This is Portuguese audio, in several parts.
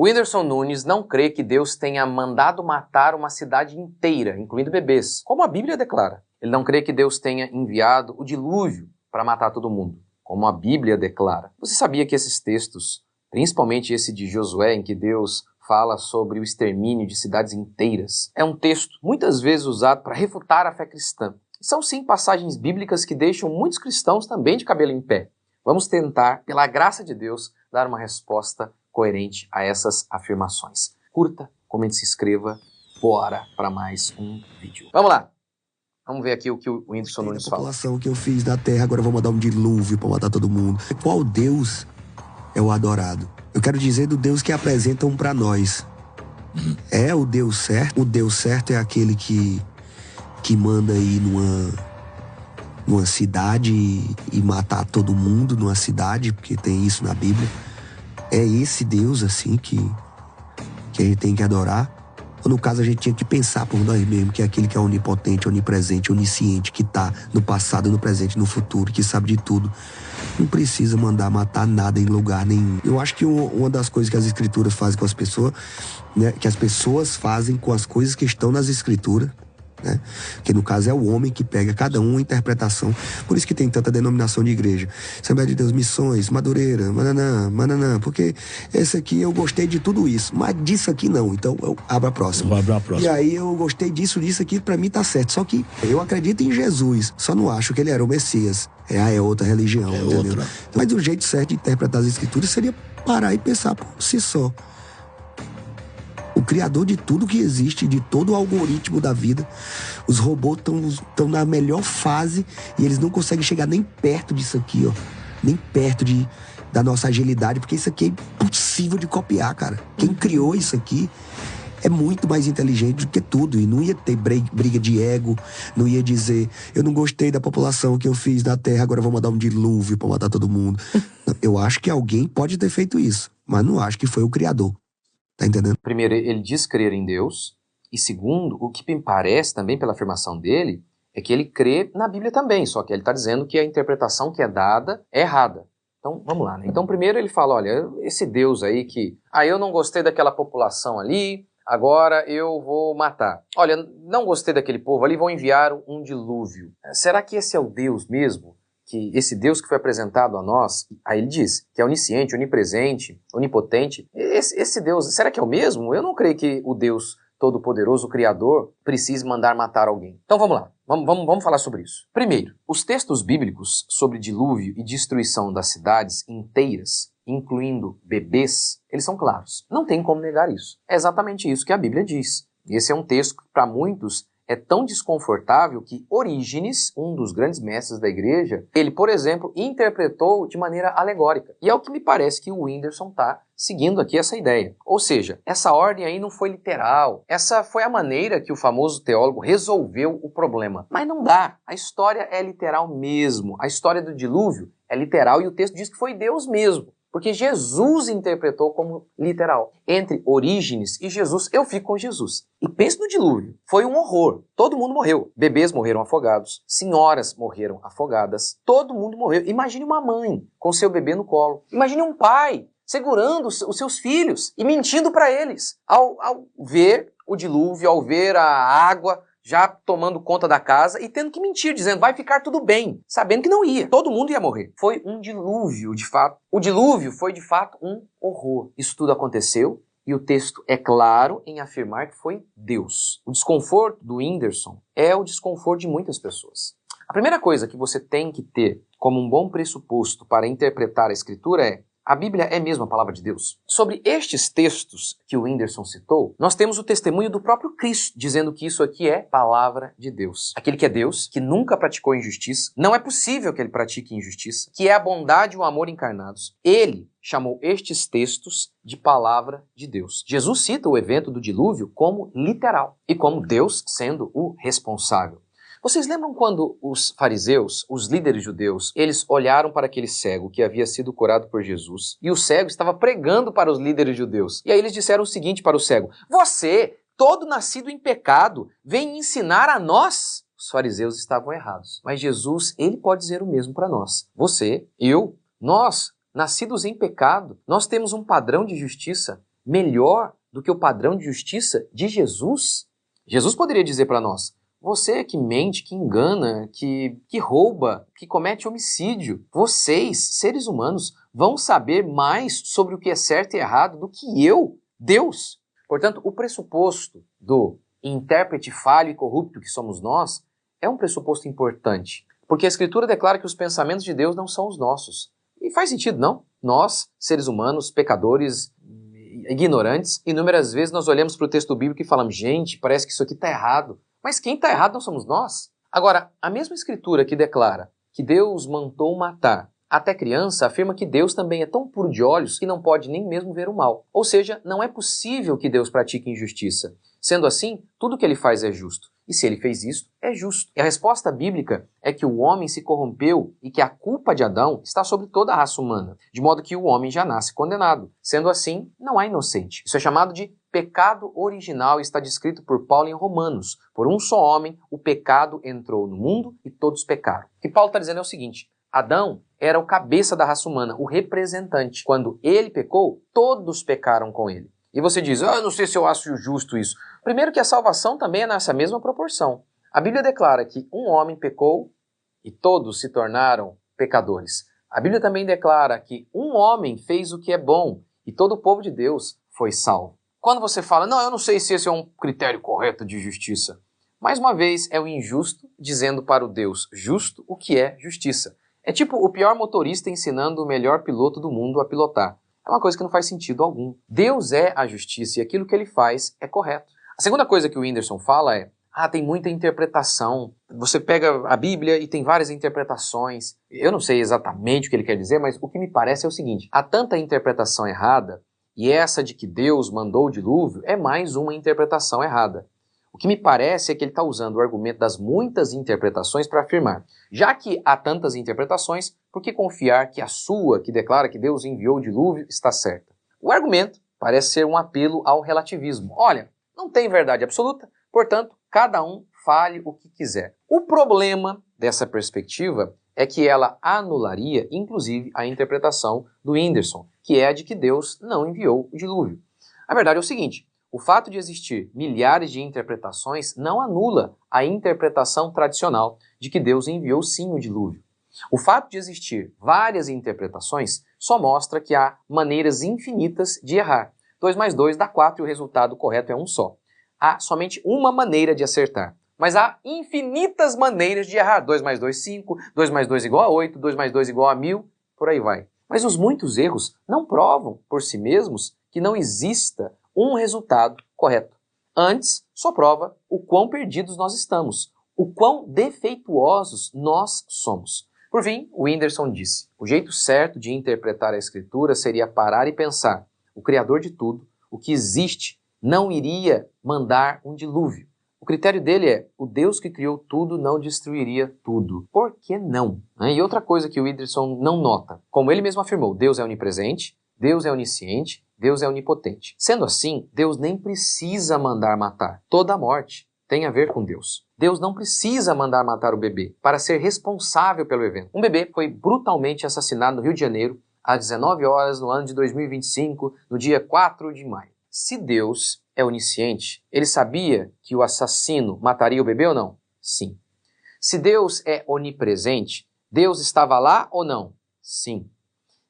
O Whindersson Nunes não crê que Deus tenha mandado matar uma cidade inteira, incluindo bebês, como a Bíblia declara. Ele não crê que Deus tenha enviado o dilúvio para matar todo mundo, como a Bíblia declara. Você sabia que esses textos, principalmente esse de Josué, em que Deus fala sobre o extermínio de cidades inteiras, é um texto muitas vezes usado para refutar a fé cristã? São sim passagens bíblicas que deixam muitos cristãos também de cabelo em pé. Vamos tentar, pela graça de Deus, dar uma resposta coerente a essas afirmações. Curta, comente, se inscreva. Bora para mais um vídeo. Vamos lá. Vamos ver aqui o que o Whindersson Nunes fala. A população que eu fiz na terra, agora eu vou mandar um dilúvio para matar todo mundo. Qual Deus é o adorado? Eu quero dizer do Deus que apresentam para nós. É o Deus certo? O Deus certo é aquele que manda ir numa cidade e matar todo mundo numa cidade, porque tem isso na Bíblia. É esse Deus, assim, que a gente tem que adorar? Ou, no caso, a gente tinha que pensar por nós mesmos, que é aquele que é onipotente, onipresente, onisciente, que tá no passado, no presente, no futuro, que sabe de tudo. Não precisa mandar matar nada em lugar nenhum. Eu acho que uma das coisas que as escrituras fazem com as pessoas, né, que as pessoas fazem com as coisas que estão nas escrituras, né? Que no caso é o homem que pega cada uma interpretação. Por isso que tem tanta denominação de igreja. Assembleia de Deus, Missões, Madureira, Mananã, porque esse aqui eu gostei de tudo isso, mas disso aqui não, então eu abro a próxima. E aí eu gostei disso aqui, pra mim tá certo. Só que eu acredito em Jesus, só não acho que ele era o Messias. É outra religião, entendeu? Outra. Mas o jeito certo de interpretar as escrituras seria parar e pensar por si só. O criador de tudo que existe, de todo o algoritmo da vida. Os robôs estão na melhor fase e eles não conseguem chegar nem perto disso aqui, ó. Nem perto da nossa agilidade, porque isso aqui é impossível de copiar, cara. Quem criou isso aqui é muito mais inteligente do que tudo. E não ia ter briga de ego, não ia dizer, eu não gostei da população que eu fiz na Terra, agora eu vou mandar um dilúvio pra matar todo mundo. Eu acho que alguém pode ter feito isso, mas não acho que foi o criador. Tá entendendo? Primeiro, ele diz crer em Deus. E segundo, o que me parece também pela afirmação dele, é que ele crê na Bíblia também, só que ele está dizendo que a interpretação que é dada é errada. Então, vamos lá, né? Então, primeiro ele fala, olha, esse Deus aí que... eu não gostei daquela população ali, agora eu vou matar. Olha, não gostei daquele povo ali, vou enviar um dilúvio. Será que esse é o Deus mesmo? Que esse Deus que foi apresentado a nós, aí ele diz que é onisciente, onipresente, onipotente. Esse Deus, será que é o mesmo? Eu não creio que o Deus Todo-Poderoso, o Criador, precise mandar matar alguém. Então vamos lá, vamos falar sobre isso. Primeiro, os textos bíblicos sobre dilúvio e destruição das cidades inteiras, incluindo bebês, eles são claros. Não tem como negar isso. É exatamente isso que a Bíblia diz. Esse é um texto que para muitos é tão desconfortável que Orígenes, um dos grandes mestres da igreja, ele, por exemplo, interpretou de maneira alegórica. E é o que me parece que o Whindersson está seguindo aqui essa ideia. Ou seja, essa ordem aí não foi literal. Essa foi a maneira que o famoso teólogo resolveu o problema. Mas não dá. A história é literal mesmo. A história do dilúvio é literal e o texto diz que foi Deus mesmo. Porque Jesus interpretou como literal. Entre Orígenes e Jesus, eu fico com Jesus. E pense no dilúvio. Foi um horror. Todo mundo morreu. Bebês morreram afogados. Senhoras morreram afogadas. Todo mundo morreu. Imagine uma mãe com seu bebê no colo. Imagine um pai segurando os seus filhos e mentindo para eles. Ao ver o dilúvio, ao ver a água já tomando conta da casa e tendo que mentir, dizendo vai ficar tudo bem, sabendo que não ia. Todo mundo ia morrer. Foi um dilúvio, de fato. O dilúvio foi, de fato, um horror. Isso tudo aconteceu e o texto é claro em afirmar que foi Deus. O desconforto do Whindersson é o desconforto de muitas pessoas. A primeira coisa que você tem que ter como um bom pressuposto para interpretar a Escritura é: a Bíblia é mesmo a palavra de Deus? Sobre estes textos que o Whindersson citou, nós temos o testemunho do próprio Cristo, dizendo que isso aqui é palavra de Deus. Aquele que é Deus, que nunca praticou injustiça, não é possível que ele pratique injustiça, que é a bondade e o amor encarnados. Ele chamou estes textos de palavra de Deus. Jesus cita o evento do dilúvio como literal e como Deus sendo o responsável. Vocês lembram quando os fariseus, os líderes judeus, eles olharam para aquele cego que havia sido curado por Jesus e o cego estava pregando para os líderes judeus. E aí eles disseram o seguinte para o cego: você, todo nascido em pecado, vem ensinar a nós? Os fariseus estavam errados. Mas Jesus, ele pode dizer o mesmo para nós. Você, eu, nós, nascidos em pecado, nós temos um padrão de justiça melhor do que o padrão de justiça de Jesus? Jesus poderia dizer para nós: você que mente, que engana, que rouba, que comete homicídio, vocês, seres humanos, vão saber mais sobre o que é certo e errado do que eu, Deus. Portanto, o pressuposto do intérprete falho e corrupto que somos nós é um pressuposto importante, porque a Escritura declara que os pensamentos de Deus não são os nossos. E faz sentido, não? Nós, seres humanos, pecadores, ignorantes, inúmeras vezes nós olhamos para o texto bíblico e falamos: gente, parece que isso aqui está errado. Mas quem está errado não somos nós. Agora, a mesma Escritura que declara que Deus mandou matar até criança afirma que Deus também é tão puro de olhos que não pode nem mesmo ver o mal. Ou seja, não é possível que Deus pratique injustiça. Sendo assim, tudo que ele faz é justo. E se ele fez isso, é justo. E a resposta bíblica é que o homem se corrompeu e que a culpa de Adão está sobre toda a raça humana, de modo que o homem já nasce condenado. Sendo assim, não há inocente. Isso é chamado de pecado original e está descrito por Paulo em Romanos. Por um só homem, o pecado entrou no mundo e todos pecaram. O que Paulo está dizendo é o seguinte: Adão era o cabeça da raça humana, o representante. Quando ele pecou, todos pecaram com ele. E você diz: eu não sei se eu acho justo isso. Primeiro que a salvação também é nessa mesma proporção. A Bíblia declara que um homem pecou e todos se tornaram pecadores. A Bíblia também declara que um homem fez o que é bom e todo o povo de Deus foi salvo. Quando você fala: não, eu não sei se esse é um critério correto de justiça, mais uma vez é o injusto dizendo para o Deus justo o que é justiça. É tipo o pior motorista ensinando o melhor piloto do mundo a pilotar. É uma coisa que não faz sentido algum. Deus é a justiça e aquilo que ele faz é correto. A segunda coisa que o Whindersson fala é: tem muita interpretação. Você pega a Bíblia e tem várias interpretações. Eu não sei exatamente o que ele quer dizer, mas o que me parece é o seguinte: há tanta interpretação errada, e essa de que Deus mandou o dilúvio é mais uma interpretação errada. O que me parece é que ele está usando o argumento das muitas interpretações para afirmar: já que há tantas interpretações, por que confiar que a sua, que declara que Deus enviou o dilúvio, está certa? O argumento parece ser um apelo ao relativismo. Olha, não tem verdade absoluta, portanto, cada um fale o que quiser. O problema dessa perspectiva é que ela anularia, inclusive, a interpretação do Whindersson, que é a de que Deus não enviou o dilúvio. A verdade é o seguinte: o fato de existir milhares de interpretações não anula a interpretação tradicional de que Deus enviou sim o dilúvio. O fato de existir várias interpretações só mostra que há maneiras infinitas de errar. 2 mais 2 dá 4 e o resultado correto é um só. Há somente uma maneira de acertar, mas há infinitas maneiras de errar. 2 mais 2, 5, 2 mais 2 igual a 8, 2 mais 2 igual a 1000, por aí vai. Mas os muitos erros não provam por si mesmos que não exista um resultado correto. Antes, só prova o quão perdidos nós estamos, o quão defeituosos nós somos. Por fim, o Whindersson disse: o jeito certo de interpretar a Escritura seria parar e pensar: o Criador de tudo, o que existe, não iria mandar um dilúvio. O critério dele é: o Deus que criou tudo não destruiria tudo. Por que não? E outra coisa que o Whindersson não nota: como ele mesmo afirmou, Deus é onipresente, Deus é onisciente, Deus é onipotente. Sendo assim, Deus nem precisa mandar matar. Toda a morte tem a ver com Deus. Deus não precisa mandar matar o bebê para ser responsável pelo evento. Um bebê foi brutalmente assassinado no Rio de Janeiro às 19 horas no ano de 2025, no dia 4 de maio. Se Deus é onisciente, ele sabia que o assassino mataria o bebê ou não? Sim. Se Deus é onipresente, Deus estava lá ou não? Sim.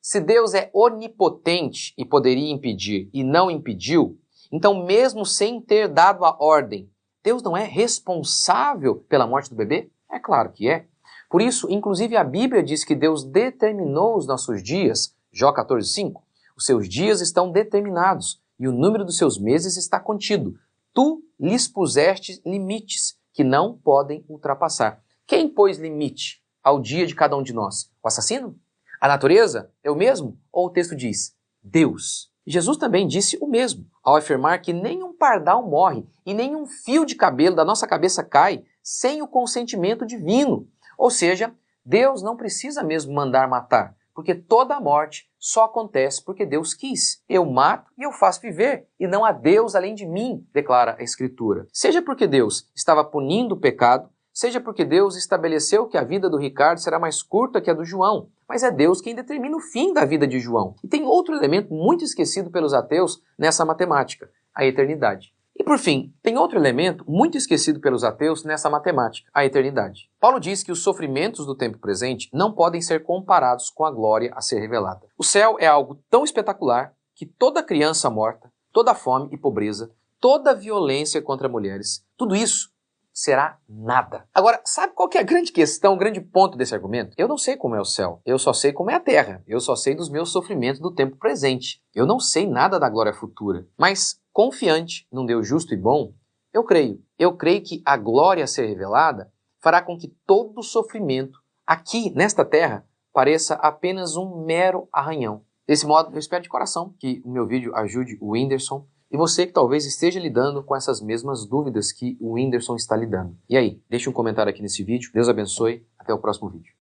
Se Deus é onipotente e poderia impedir e não impediu, então mesmo sem ter dado a ordem, Deus não é responsável pela morte do bebê? É claro que é. Por isso, inclusive a Bíblia diz que Deus determinou os nossos dias, Jó 14:5. Os seus dias estão determinados e o número dos seus meses está contido. Tu lhes puseste limites que não podem ultrapassar. Quem pôs limite ao dia de cada um de nós? O assassino? A natureza é o mesmo? Ou o texto diz Deus? Jesus também disse o mesmo, ao afirmar que nenhum pardal morre e nenhum fio de cabelo da nossa cabeça cai sem o consentimento divino. Ou seja, Deus não precisa mesmo mandar matar, porque toda a morte só acontece porque Deus quis. Eu mato e eu faço viver, e não há Deus além de mim, declara a Escritura. Seja porque Deus estava punindo o pecado, seja porque Deus estabeleceu que a vida do Ricardo será mais curta que a do João, mas é Deus quem determina o fim da vida de João. E tem outro elemento muito esquecido pelos ateus nessa matemática, a eternidade. E por fim, tem outro elemento muito esquecido pelos ateus nessa matemática, a eternidade. Paulo diz que os sofrimentos do tempo presente não podem ser comparados com a glória a ser revelada. O céu é algo tão espetacular que toda criança morta, toda fome e pobreza, toda violência contra mulheres, tudo isso será nada. Agora, sabe qual que é a grande questão, o grande ponto desse argumento? Eu não sei como é o céu, eu só sei como é a terra, eu só sei dos meus sofrimentos do tempo presente. Eu não sei nada da glória futura, mas confiante num Deus justo e bom, eu creio. Eu creio que a glória a ser revelada fará com que todo sofrimento aqui, nesta terra, pareça apenas um mero arranhão. Desse modo, eu espero de coração que o meu vídeo ajude o Whindersson e você que talvez esteja lidando com essas mesmas dúvidas que o Whindersson está lidando. E aí, deixe um comentário aqui nesse vídeo. Deus abençoe. Até o próximo vídeo.